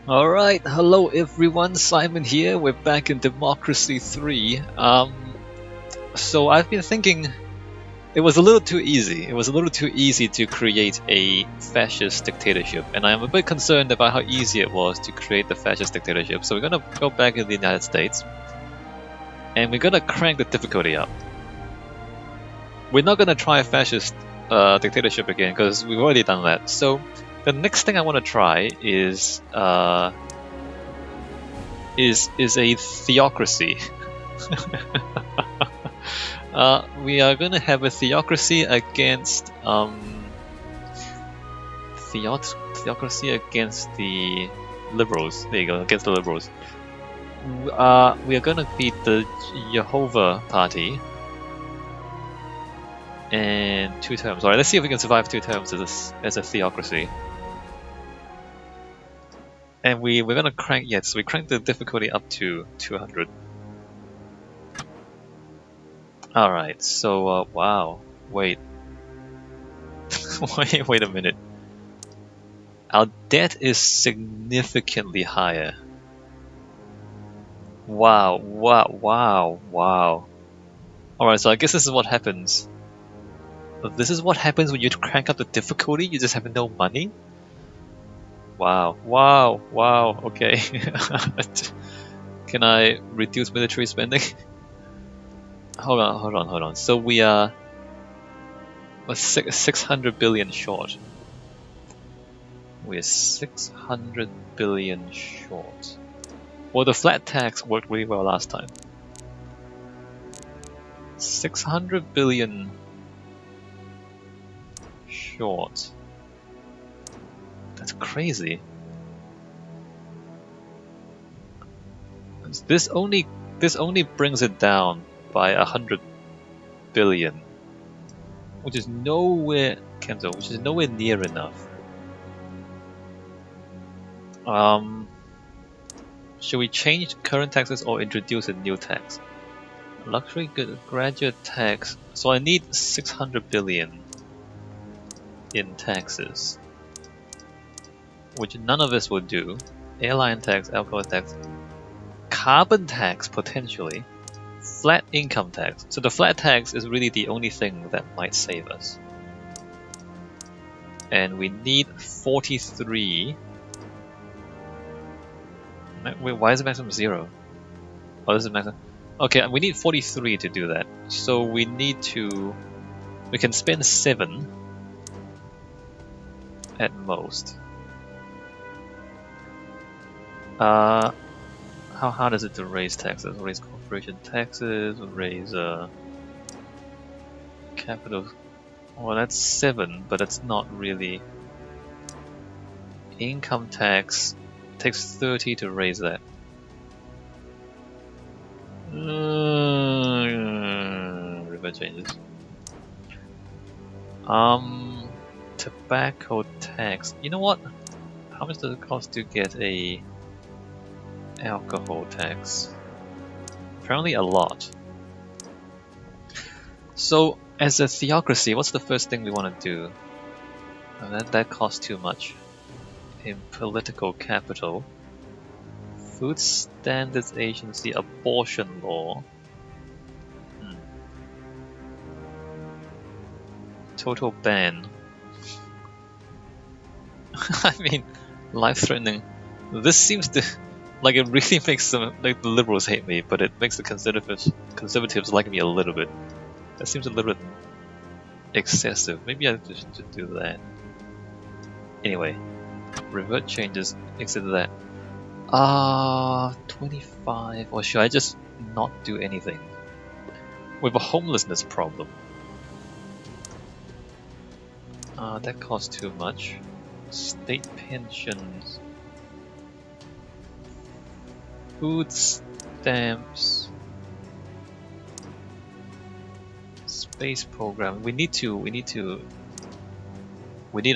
Alright, hello everyone, Simon here. We're back in Democracy 3. So I've been thinking it was a little too easy. It was a little too easy to create a fascist dictatorship, and I'm a bit concerned about how easy it was to create the fascist dictatorship. So we're gonna go back to the United States, and we're gonna crank the difficulty up. We're not gonna try a fascist dictatorship again, because we've already done that. So the next thing I want to try is a theocracy. We are going to have a theocracy against theocracy against the liberals. There you go, against the liberals. We are going to beat the Jehovah Party and 2 terms. Alright, let's see if we can survive 2 terms as a theocracy. And we're gonna crank, so we cranked the difficulty up to 200. Alright, so, wow, wait. wait a minute. Our debt is significantly higher. Wow. Alright, so I guess this is what happens. This is what happens when you crank up the difficulty, you just have no money? Wow, okay. Can I reduce military spending? Hold on. So we are 600 billion short. We're 600 billion short. Well, the flat tax worked really well last time. 600 billion short. That's crazy. This only brings it down by 100 billion, which is nowhere, Kenzo, which is nowhere near enough. Should we change current taxes or introduce a new tax? Luxury good graduate tax. So I need 600 billion in taxes, which none of us will do. Airline tax, alcohol tax, carbon tax potentially, flat income tax. So the flat tax is really the only thing that might save us. And we need 43. Wait, why is the maximum 0? Oh, this is maximum. Okay, we need 43 to do that. So we can spend 7 at most. How hard is it to raise taxes? Raise corporation taxes, raise capital. Well, that's 7, but it's not really. Income tax takes 30 to raise that. River changes. Tobacco tax. You know what? How much does it cost to get a alcohol tax? Apparently a lot. So, as a theocracy, what's the first thing we want to do? That costs too much. In political capital, Food Standards Agency, abortion law. Total ban. I mean, life-threatening. This seems to, like, it really makes the liberals hate me, but it makes the conservatives like me a little bit. That seems a little bit excessive. Maybe I should do that. Anyway, revert changes, exit that. 25, or should I just not do anything? We have a homelessness problem. That costs too much. State pensions. Food stamps. Space program. We need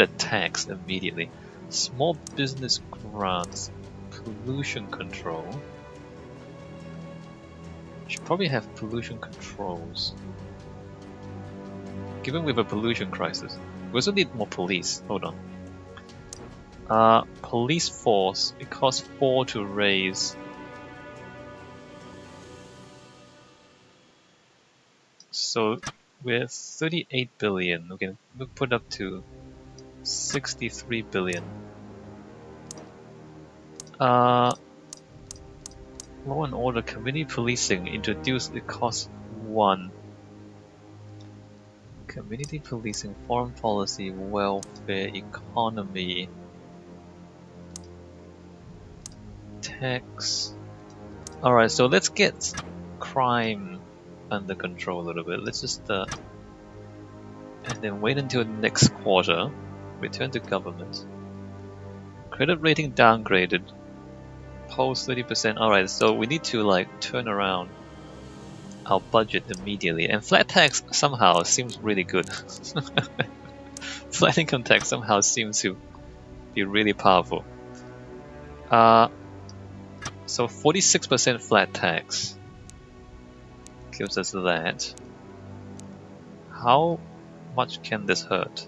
a tax immediately. Small business grants. Pollution control. Should probably have pollution controls. Given we have a pollution crisis. We also need more police. Hold on. Police force, it costs 4 to raise. So we're 38 billion. We can put up to 63 billion. Law and order, community policing introduced, it costs 1. Community policing, foreign policy, welfare, economy, tax. Alright, so let's get crime under control a little bit. Let's just and then wait until next quarter. Return to government. Credit rating downgraded. Post 30%. Alright, so we need to like turn around our budget immediately. And flat tax somehow seems really good. Flat income tax somehow seems to be really powerful. So 46% flat tax gives us that. How much can this hurt?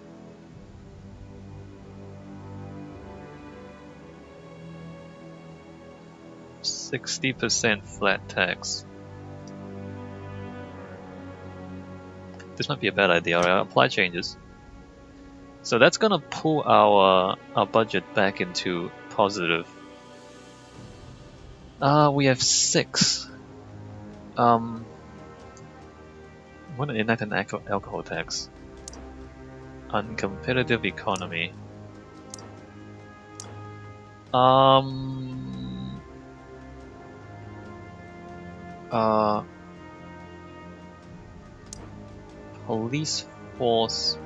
%60 flat tax. This might be a bad idea. Alright, apply changes. So that's gonna pull our budget back into positive. We have 6. I'm gonna enact an alcohol tax. Uncompetitive economy. Police force.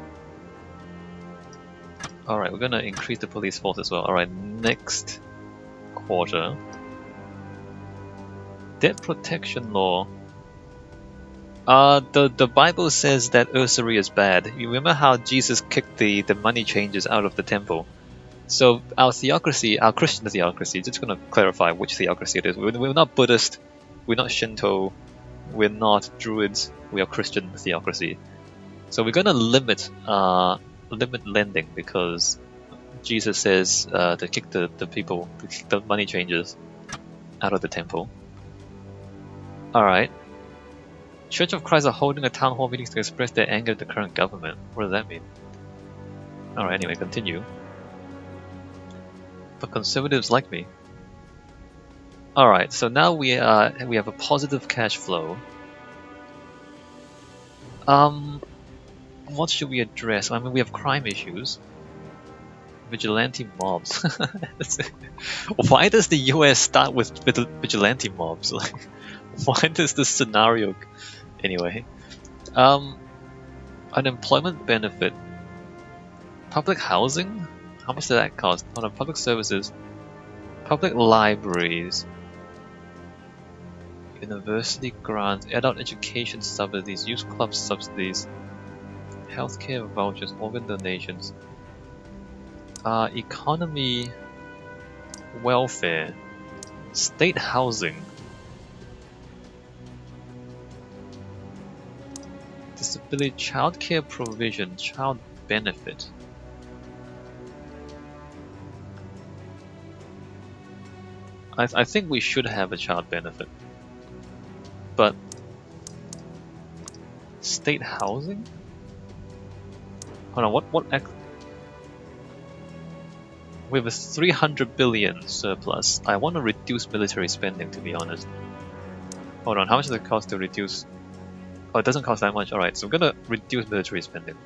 Alright, we're gonna increase the police force as well. Alright, next quarter. Debt protection law. The Bible says that usury is bad. You remember how Jesus kicked the money changers out of the temple? So our theocracy, our Christian theocracy, just gonna clarify which theocracy it is. We're not Buddhist, we're not Shinto, we're not Druids, we are Christian theocracy. So we're gonna limit lending because Jesus says to kick the people, to kick the money changers out of the temple. Alright. Church of Christ are holding a town hall meeting to express their anger at the current government. What does that mean? Alright, anyway, continue. But conservatives like me. Alright, so now we have a positive cash flow. What should we address? I mean, we have crime issues. Vigilante mobs. Why does the US start with vigilante mobs? Like, why does this scenario... Anyway. Unemployment benefit. Public housing? How much does that cost? Hold on, public services. Public libraries. University grants. Adult education subsidies. Youth club subsidies. Healthcare vouchers. Organ donations. Economy. Welfare. State housing. Disability, childcare provision, child benefit. I think we should have a child benefit. But state housing? Hold on, what we have a 300 billion surplus. I want to reduce military spending, to be honest. Hold on, how much does it cost to reduce? Oh, it doesn't cost that much. Alright, so I'm gonna reduce military spending.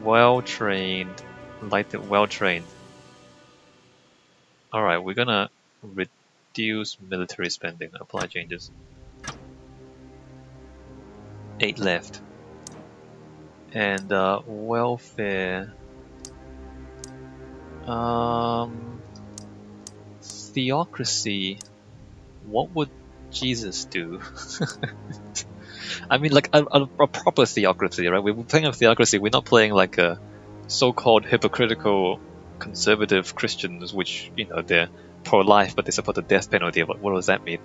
Well-trained, well-trained. Alright, we're gonna reduce military spending. Apply changes. 8 left. And welfare. Theocracy. What would Jesus do? I mean, like a proper theocracy, right? We're playing a theocracy. We're not playing like a so-called hypocritical conservative Christians, which, you know, they're pro-life but they support the death penalty. What does that mean?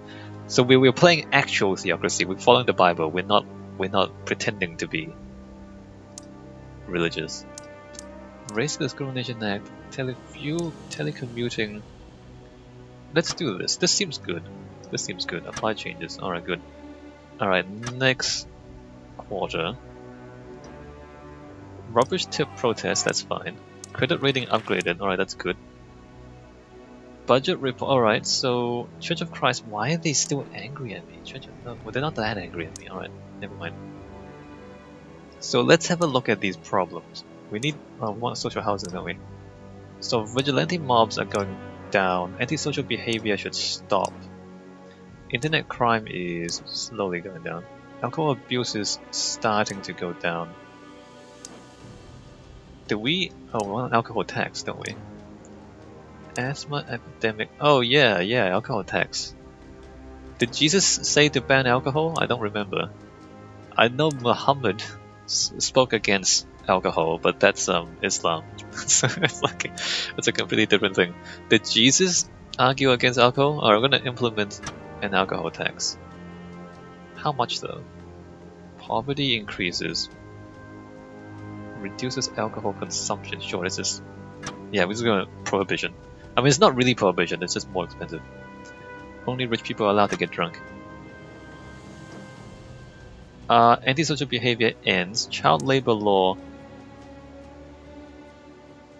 So we're playing actual theocracy. We're following the Bible. We're not pretending to be religious. Race Discrimination Act. Telefuel, telecommuting. Let's do this. This seems good. This seems good. Apply changes. Alright, good. Alright, next quarter. Rubbish tip protest, that's fine. Credit rating upgraded, alright, that's good. Budget report, alright, so Church of Christ, why are they still angry at me? No, well, they're not that angry at me, alright, never mind. So let's have a look at these problems. We need one social housing, don't we? So vigilante mobs are going down, antisocial behavior should stop. Internet crime is slowly going down. Alcohol abuse is starting to go down. Do we... Oh, we want an alcohol tax, don't we? Asthma epidemic... Oh yeah, alcohol tax. Did Jesus say to ban alcohol? I don't remember. I know Muhammad spoke against alcohol, but that's Islam. So it's a completely different thing. Did Jesus argue against alcohol? Alright, we're gonna implement an alcohol tax. How much though? Poverty increases. Reduces alcohol consumption. Sure, this is... Yeah, we're just going prohibition. I mean, it's not really prohibition, it's just more expensive. Only rich people are allowed to get drunk. Antisocial behavior ends. Child labor law.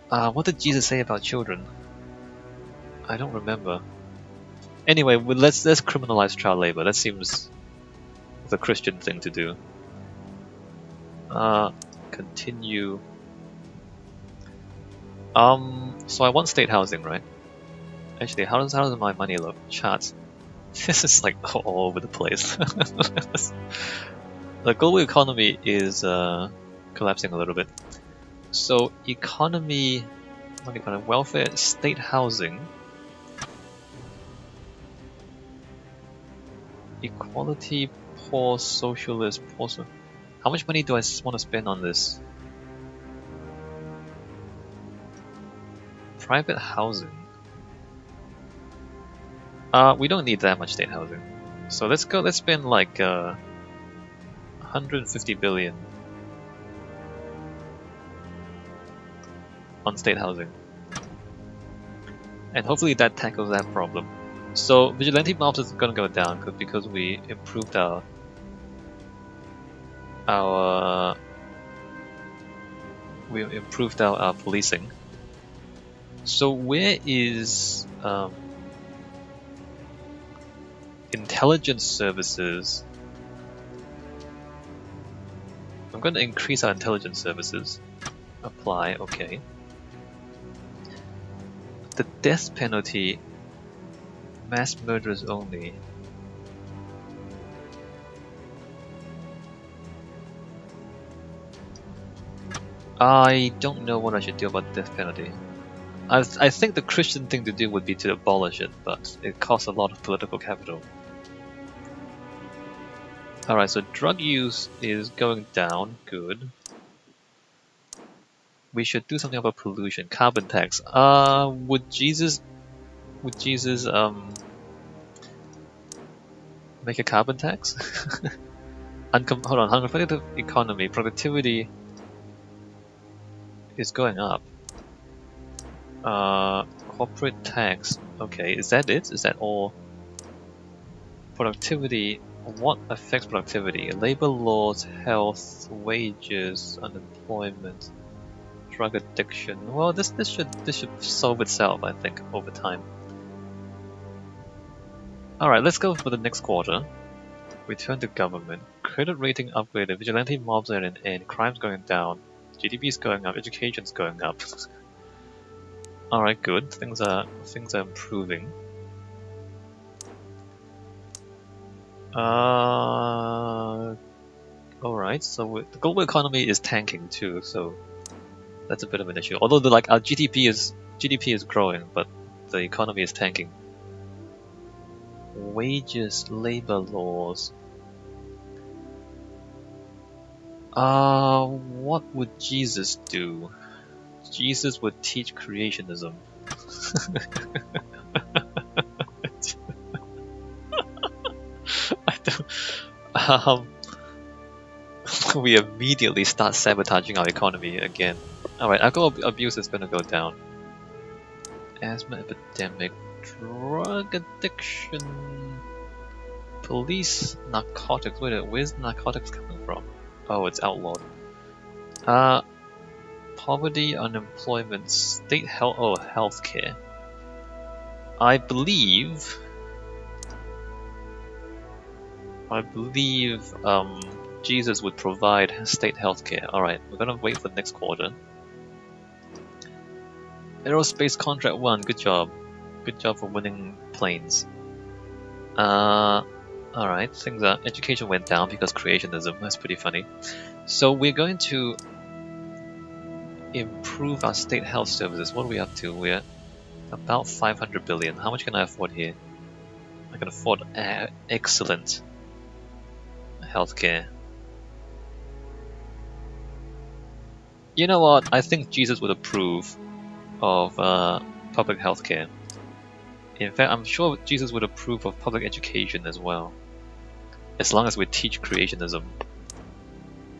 What did Jesus say about children? I don't remember. Anyway, let's criminalize child labor. That seems the Christian thing to do. Continue. So I want state housing, right? Actually, how does my money look? Charts. This is like all over the place. The global economy is collapsing a little bit. So economy, what do you call it? Welfare, state housing, equality, poor socialist, poor. How much money do I want to spend on this? Private housing. We don't need that much state housing. So let's spend like 150 billion on state housing. And hopefully that tackles that problem. So vigilante mobs is gonna go down because we improved our policing. So where is intelligence services? I'm going to increase our intelligence services. Apply, okay. The death penalty, mass murderers only. I don't know what I should do about the death penalty. I think the Christian thing to do would be to abolish it, but it costs a lot of political capital. Alright, so drug use is going down, good. We should do something about pollution, carbon tax. Would Jesus make a carbon tax? Hold on, uncompetitive economy, productivity is going up. Corporate tax. Okay, is that it? Is that all? Productivity. What affects productivity? Labor laws, health, wages, unemployment, drug addiction. Well, this should solve itself, I think, over time. All right, let's go for the next quarter. Return to government. Credit rating upgraded. Vigilante mobs are at an end. Crime's going down. GDP is going up. Education's going up. Alright, good. Things are improving. Alright, so the global economy is tanking too, so that's a bit of an issue. Although our GDP is growing, but the economy is tanking. Wages, labor laws. What would Jesus do? Jesus would teach creationism. We immediately start sabotaging our economy again. Alright, alcohol abuse is gonna go down. asthma epidemic, drug addiction, police, narcotics. Wait, where's narcotics coming from? Oh, it's outlawed. Poverty, unemployment, state health. Oh, healthcare. I believe. Jesus would provide state healthcare. All right, we're gonna wait for the next quarter. Aerospace contract 1. Good job. Good job for winning planes. Alright, things are. Education went down because creationism. That's pretty funny. So we're going to improve our state health services. What are we up to? We're about 500 billion. How much can I afford here? I can afford excellent healthcare. You know what? I think Jesus would approve of public healthcare. In fact, I'm sure Jesus would approve of public education as well, as long as we teach creationism.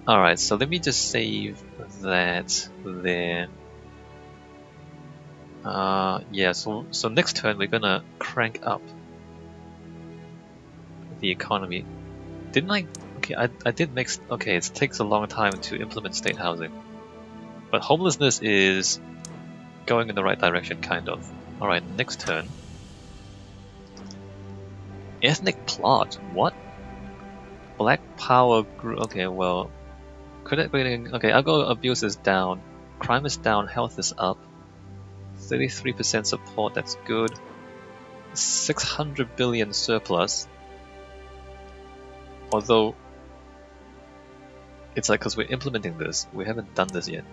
Alright, so let me just save that there. Yeah, so next turn we're gonna crank up the economy. Didn't I? Okay, I did make. Okay, it takes a long time to implement state housing, but homelessness is going in the right direction, kind of. Alright, next turn. Ethnic plot? What? Black power group. Okay, well, credit rating. Okay, alcohol abuse is down, crime is down, health is up. 33% support. That's good. 600 billion surplus. Although it's like because we're implementing this, we haven't done this yet.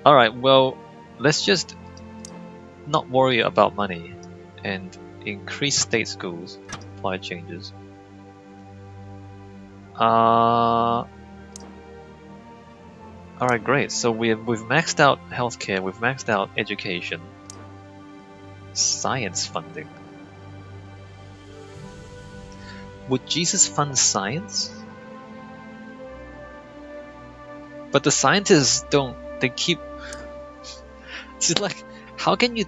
All right, well, let's just not worry about money and increase state schools. Apply changes. Alright, great. So we've maxed out healthcare, we've maxed out education. Science funding. Would Jesus fund science? But the scientists don't. They keep. It's like, how can you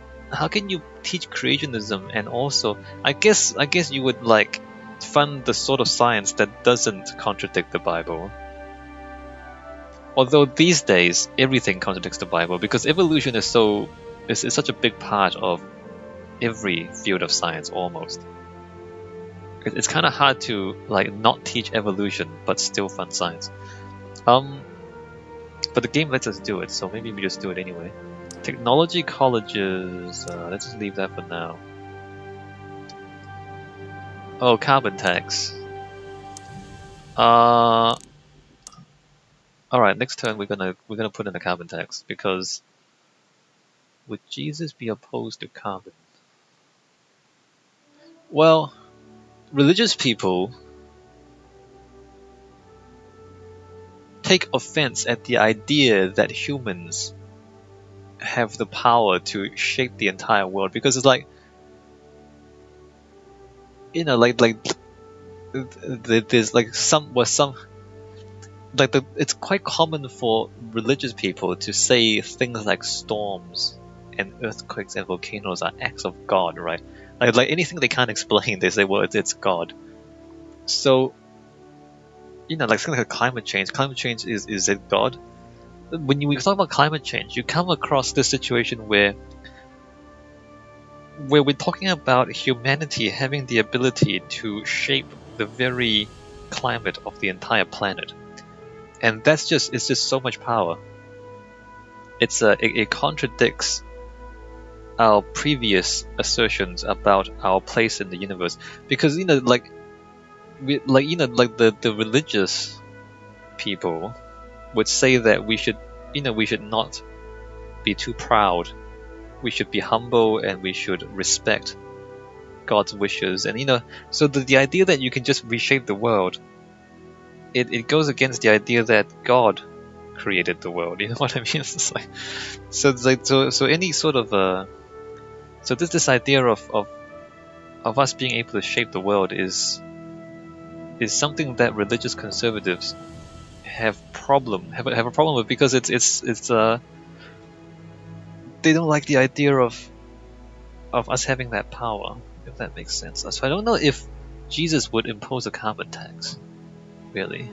teach creationism and also I guess you would like fund the sort of science that doesn't contradict the Bible. Although these days everything contradicts the Bible because evolution is such a big part of every field of science almost. It's kind of hard to like not teach evolution but still fund science. But the game lets us do it, so maybe we just do it anyway. Technology colleges, let's just leave that for now. Oh, carbon tax. Alright, next turn we're gonna put in a carbon tax because would Jesus be opposed to carbon? Well, religious people take offense at the idea that humans have the power to shape the entire world because it's like, you know, like there's like it's quite common for religious people to say things like storms and earthquakes and volcanoes are acts of God, right? Like anything they can't explain, they say, well, it's God. So, you know, like something like climate change. Climate change is it God? When we talk about climate change, you come across this situation where we're talking about humanity having the ability to shape the very climate of the entire planet, and it's just so much power. It contradicts our previous assertions about our place in the universe because the religious people would say that we should not be too proud. We should be humble and we should respect God's wishes. And so the idea that you can just reshape the world, it goes against the idea that God created the world. You know what I mean? It's like, so any sort of so this idea of us being able to shape the world is something that religious conservatives have a problem with because it's they don't like the idea of of us having that power, if that makes sense. So I don't know if Jesus would impose a carbon tax, really.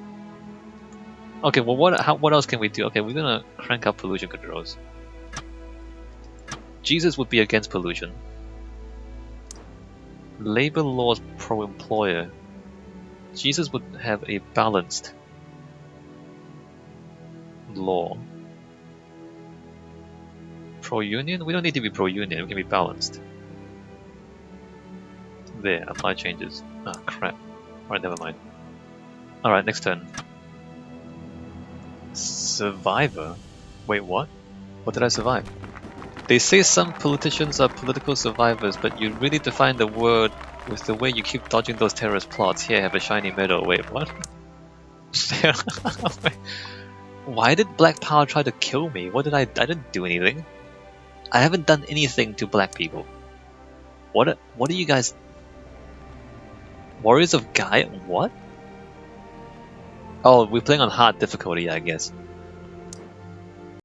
Okay, well, what else can we do? Okay, we're gonna crank up pollution controls. Jesus would be against pollution. Labor laws pro-employer. Jesus would have a balanced law. Pro-union? We don't need to be pro-union, we can be balanced. There, apply changes. Ah, crap. Alright, never mind. Alright, next turn. Survivor? Wait, what? What did I survive? They say some politicians are political survivors, but you really define the word with the way you keep dodging those terrorist plots. Here, have a shiny medal. Wait, what? Why did Black Power try to kill me? What did I didn't do anything. I haven't done anything to black people. What are you guys? Warriors of Gaia? What? Oh, we're playing on hard difficulty, I guess.